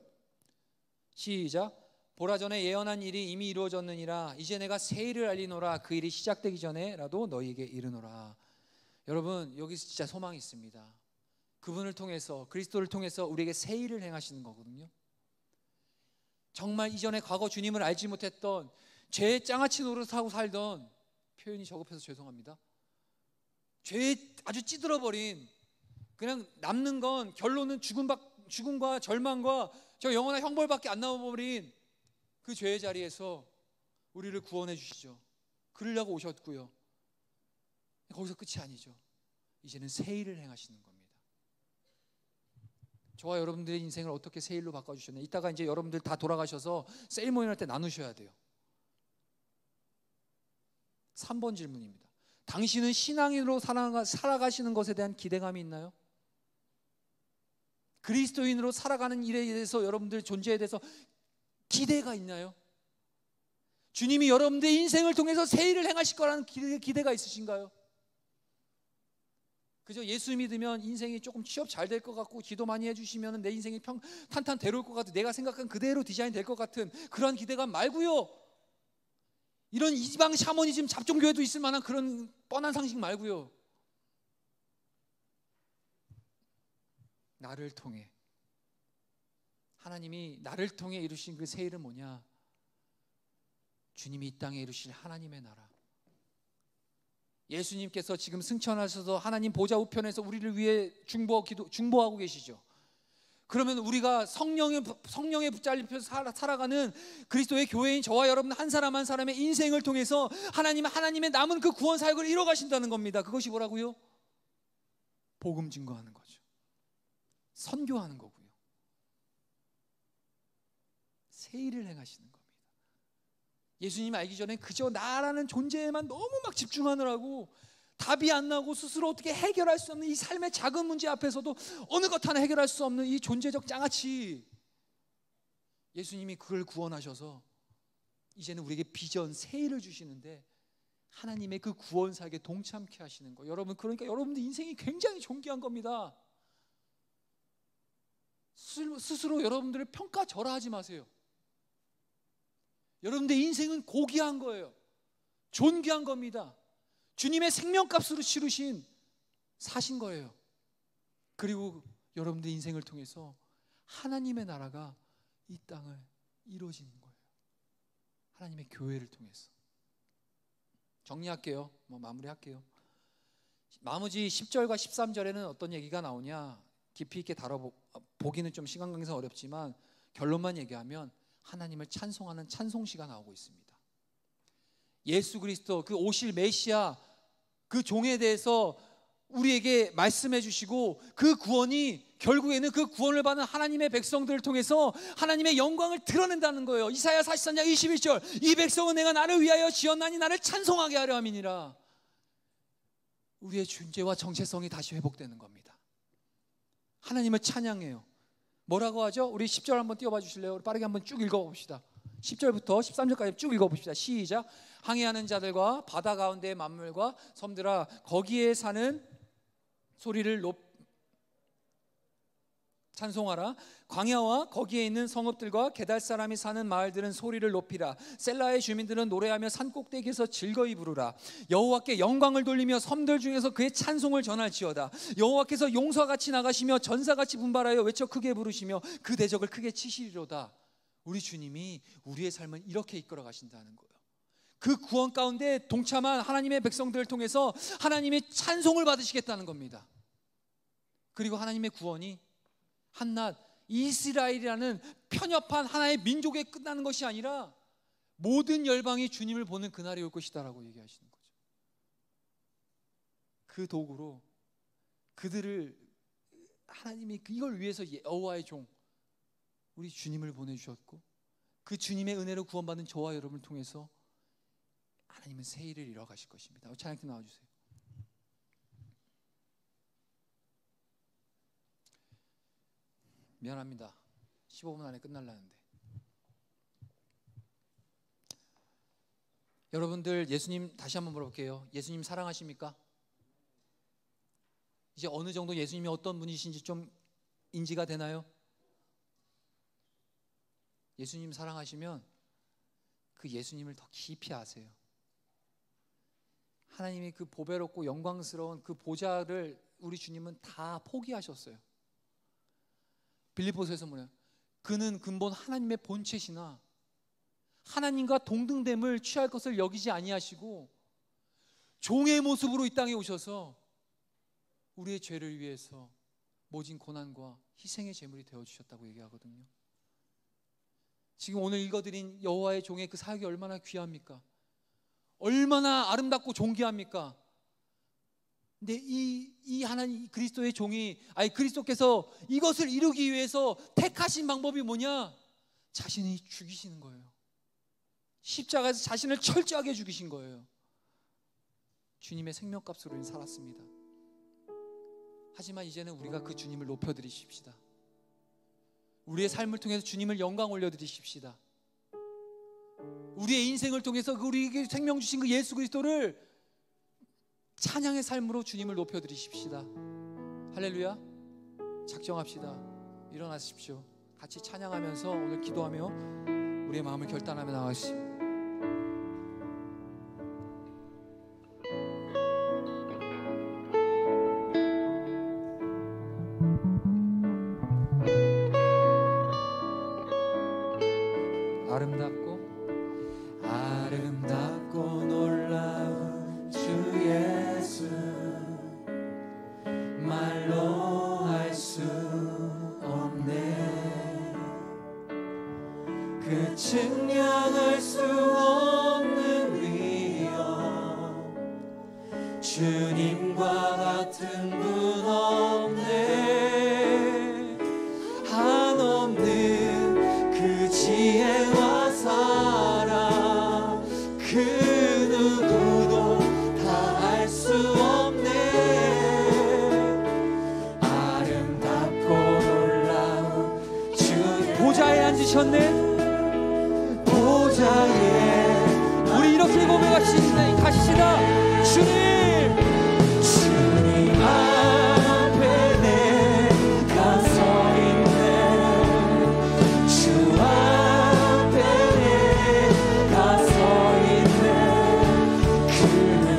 시작. 보라, 전에 예언한 일이 이미 이루어졌느니라. 이제 내가 새 일을 알리노라. 그 일이 시작되기 전에라도 너희에게 이르노라. 여러분 여기서 진짜 소망이 있습니다. 그분을 통해서, 그리스도를 통해서 우리에게 새 일을 행하시는 거거든요. 정말 이전에 과거 주님을 알지 못했던, 죄의 장아찌 노릇하고 살던, 표현이 저급해서 죄송합니다, 죄에 아주 찌들어버린, 그냥 남는 건 결론은 죽음과 절망과 저 영원한 형벌밖에 안 남아버린 그 죄의 자리에서 우리를 구원해 주시죠. 그러려고 오셨고요. 거기서 끝이 아니죠. 이제는 새 일을 행하시는 겁니다. 저와 여러분들의 인생을 어떻게 새 일로 바꿔주셨나요? 이따가 이제 여러분들 다 돌아가셔서 세리머니 할 때 나누셔야 돼요. 3번 질문입니다. 당신은 신앙인으로 살아가시는 것에 대한 기대감이 있나요? 그리스도인으로 살아가는 일에 대해서, 여러분들 존재에 대해서 기대가 있나요? 주님이 여러분들의 인생을 통해서 새 일을 행하실 거라는 기대가 있으신가요? 그저 예수 믿으면 인생이 조금 취업 잘 될 것 같고, 기도 많이 해주시면 내 인생이 탄탄대로울 것 같은, 내가 생각한 그대로 디자인 될 것 같은 그런 기대감 말고요, 이런 이방 샤머니즘 잡종교회도 있을 만한 그런 뻔한 상식 말고요, 나를 통해, 하나님이 나를 통해 이루신 그 새 일은 뭐냐? 주님이 이 땅에 이루실 하나님의 나라. 예수님께서 지금 승천하셔서 하나님 보좌 우편에서 우리를 위해 중보하고 계시죠. 그러면 우리가 성령에 붙잡혀서 살아가는 그리스도의 교회인 저와 여러분 한 사람 한 사람의 인생을 통해서 하나님의 남은 그 구원 사역을 이뤄가신다는 겁니다. 그것이 뭐라고요? 복음 증거하는 거죠. 선교하는 거고요. 새 일을 행하시는 겁니다. 예수님 알기 전에 그저 나라는 존재에만 너무 막 집중하느라고 답이 안 나고, 스스로 어떻게 해결할 수 없는 이 삶의 작은 문제 앞에서도 어느 것 하나 해결할 수 없는 이 존재적 장아찌, 예수님이 그걸 구원하셔서 이제는 우리에게 비전 새 일을 주시는데, 하나님의 그 구원 사역에 동참케 하시는 거. 여러분, 그러니까 여러분들 인생이 굉장히 존귀한 겁니다. 스스로 여러분들을 평가절하하지 마세요. 여러분들 인생은 고귀한 거예요. 존귀한 겁니다. 주님의 생명값으로 치르신 사신 거예요. 그리고 여러분들 인생을 통해서 하나님의 나라가 이 땅을 이루어지는 거예요. 하나님의 교회를 통해서. 정리할게요. 마무리할게요. 나머지 10절과 13절에는 어떤 얘기가 나오냐, 깊이 있게 다뤄보기는 좀 시간 관계상 어렵지만 결론만 얘기하면 하나님을 찬송하는 찬송시가 나오고 있습니다. 예수 그리스도, 그 오실 메시아, 그 종에 대해서 우리에게 말씀해 주시고, 그 구원이 결국에는 그 구원을 받은 하나님의 백성들을 통해서 하나님의 영광을 드러낸다는 거예요. 이사야 43장 21절, 이 백성은 내가 나를 위하여 지었나니 나를 찬송하게 하려 함이니라. 우리의 존재와 정체성이 다시 회복되는 겁니다. 하나님을 찬양해요. 뭐라고 하죠? 우리 10절 한번 띄워봐 주실래요? 우리 빠르게 한번 쭉 읽어봅시다. 10절부터 13절까지 쭉 읽어봅시다. 시작. 항해하는 자들과 바다 가운데의 만물과 섬들아 거기에 사는 소리를 찬송하라. 광야와 거기에 있는 성읍들과 게달 사람이 사는 마을들은 소리를 높이라. 셀라의 주민들은 노래하며 산꼭대기에서 즐거이 부르라. 여호와께 영광을 돌리며 섬들 중에서 그의 찬송을 전할지어다. 여호와께서 용사같이 나가시며 전사같이 분발하여 외쳐 크게 부르시며 그 대적을 크게 치시리로다. 우리 주님이 우리의 삶을 이렇게 이끌어 가신다는 거예요. 그 구원 가운데 동참한 하나님의 백성들을 통해서 하나님의 찬송을 받으시겠다는 겁니다. 그리고 하나님의 구원이 한낱 이스라엘이라는 편협한 하나의 민족에 끝나는 것이 아니라 모든 열방이 주님을 보는 그날이 올 것이다라고 얘기하시는 거죠. 그 도구로 그들을 하나님이 이걸 위해서 여호와의 종 우리 주님을 보내주셨고 그 주님의 은혜로 구원받은 저와 여러분을 통해서 하나님은 새 일을 이뤄가실 것입니다. 찬양팀 나와주세요. 미안합니다. 15분 안에 끝날라는데. 여러분들 예수님 다시 한번 물어볼게요. 예수님 사랑하십니까? 이제 어느 정도 예수님이 어떤 분이신지 좀 인지가 되나요? 예수님 사랑하시면 그 예수님을 더 깊이 아세요. 하나님이 그 보배롭고 영광스러운 그 보좌를 우리 주님은 다 포기하셨어요. 빌립보서에서 뭐냐? 그는 근본 하나님의 본체시나 하나님과 동등됨을 취할 것을 여기지 아니하시고 종의 모습으로 이 땅에 오셔서 우리의 죄를 위해서 모진 고난과 희생의 제물이 되어주셨다고 얘기하거든요. 지금 오늘 읽어드린 여호와의 종의 그 사역이 얼마나 귀합니까? 얼마나 아름답고 존귀합니까? 근데 이 하나님 그리스도의 종이 그리스도께서 이것을 이루기 위해서 택하신 방법이 뭐냐? 자신이 죽이시는 거예요. 십자가에서 자신을 철저하게 죽이신 거예요. 주님의 생명값으로 살았습니다. 하지만 이제는 우리가 그 주님을 높여드리십시다. 우리의 삶을 통해서 주님을 영광 올려드리십시다. 우리의 인생을 통해서 우리에게 생명 주신 그 예수 그리스도를 찬양의 삶으로 주님을 높여드리십시다. 할렐루야. 작정합시다. 일어나십시오. 같이 찬양하면서 오늘 기도하며 우리의 마음을 결단하며 나가십시오. 아름답고 놀라운 주 예수 말로 할 수 없네. 그 측량할 수 없는 위엄 주님과 같은 분 없네. 한없는 그 지혜와 사랑 그 누구도 다 알 수 없네. 아름답고 놀라운 주 보좌에 앉으셨네. 보좌에 우리 이렇게 고백하시다. 주님 앞에 내가 서 있네. 주 앞에 내가 서 있네. 그는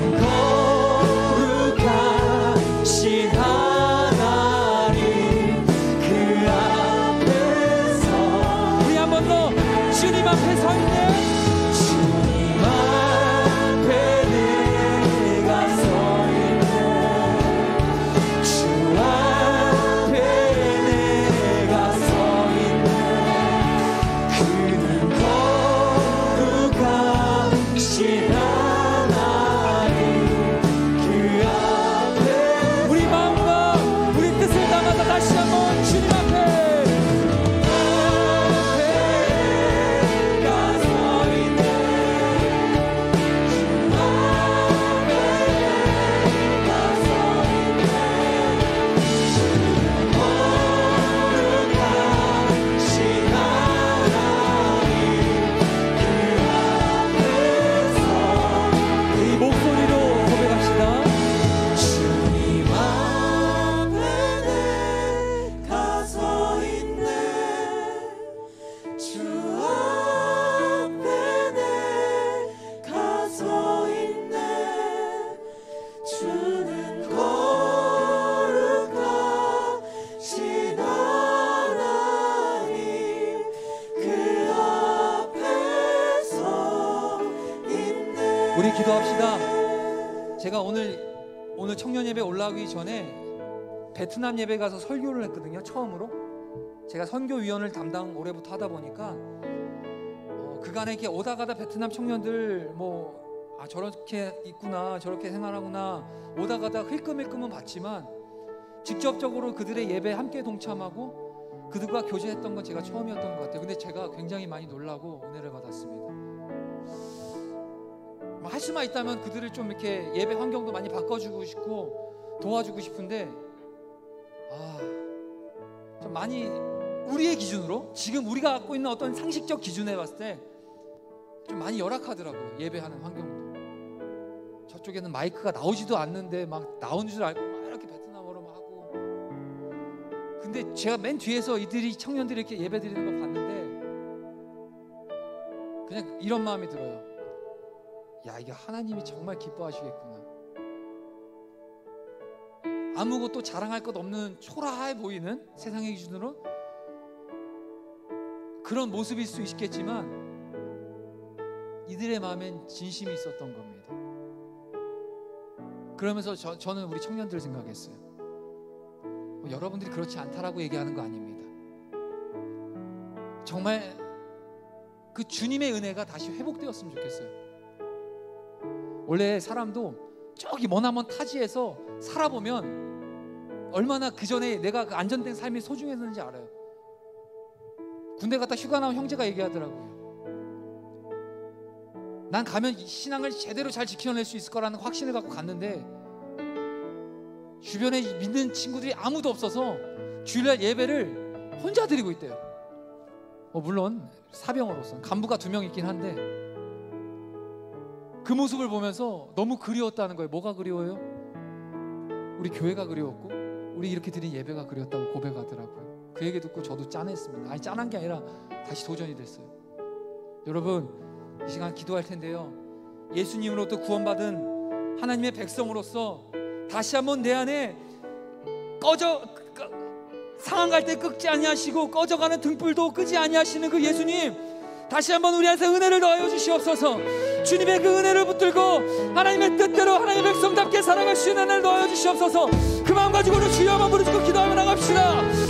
거룩하신 하나님 그 앞에서 우리 한 번 더 주님 앞에 서 있네. 주님 앞에 내가 서 있네. 주 앞에 내가 서 있네. 그는 거룩하신 하나님 그 앞에 우리 마음과 우리 뜻을 담아서 다시 한번 주님 앞에 내가 서 우리 기도합시다. 제가 오늘 청년 예배 올라가기 전에 베트남 예배 가서 설교를 했거든요. 처음으로. 제가 선교위원을 담당 올해부터 하다 보니까 그간에 이렇게 오다 가다 베트남 청년들 저렇게 있구나, 저렇게 생활하구나, 오다 가다 힐끔힐끔은 봤지만 직접적으로 그들의 예배에 함께 동참하고 그들과 교제했던 건 제가 처음이었던 것 같아요. 근데 제가 굉장히 많이 놀라고 은혜를 받았습니다. 할 수만 있다면 그들을 좀 이렇게 예배 환경도 많이 바꿔주고 싶고 도와주고 싶은데 좀 많이 우리의 기준으로, 지금 우리가 갖고 있는 어떤 상식적 기준에 봤을 때 좀 많이 열악하더라고요. 예배하는 환경도. 저쪽에는 마이크가 나오지도 않는데 막 나온 줄 알고 막 이렇게 베트남어로 막 하고. 근데 제가 맨 뒤에서 이들이 청년들이 이렇게 예배 드리는 거 봤는데 그냥 이런 마음이 들어요. 야, 이게 하나님이 정말 기뻐하시겠구나. 아무것도 자랑할 것 없는 초라해 보이는 세상의 기준으로 그런 모습일 수 있겠지만 이들의 마음엔 진심이 있었던 겁니다. 그러면서 저는 우리 청년들 생각했어요. 여러분들이 그렇지 않다라고 얘기하는 거 아닙니다. 정말 그 주님의 은혜가 다시 회복되었으면 좋겠어요. 원래 사람도 저기 머나먼 타지에서 살아보면 얼마나 그 전에 내가 그 안전된 삶이 소중했는지 알아요. 군대 갔다 휴가 나온 형제가 얘기하더라고요. 난 가면 신앙을 제대로 잘 지켜낼 수 있을 거라는 확신을 갖고 갔는데 주변에 믿는 친구들이 아무도 없어서 주일날 예배를 혼자 드리고 있대요. 물론 사병으로서 간부가 2명 있긴 한데 그 모습을 보면서 너무 그리웠다는 거예요. 뭐가 그리워요? 우리 교회가 그리웠고 우리 이렇게 드린 예배가 그리웠다고 고백하더라고요. 그 얘기 듣고 저도 짠했습니다. 아니, 짠한 게 아니라 다시 도전이 됐어요. 여러분, 이 시간 기도할 텐데요, 예수님으로부터 구원받은 하나님의 백성으로서 다시 한번 내 안에 상한 갈 때 끄지 아니하시고 꺼져가는 등불도 끄지 아니하시는 그 예수님, 다시 한번 우리 안에서 은혜를 더하여 주시옵소서. 주님의 그 은혜를 붙들고 하나님의 뜻대로 하나님의 백성답게 살아갈 수 있는 은혜를 더하여 주시옵소서. 그 마음 가지고는 주여 한번 부르짖고 기도하며 나갑시다.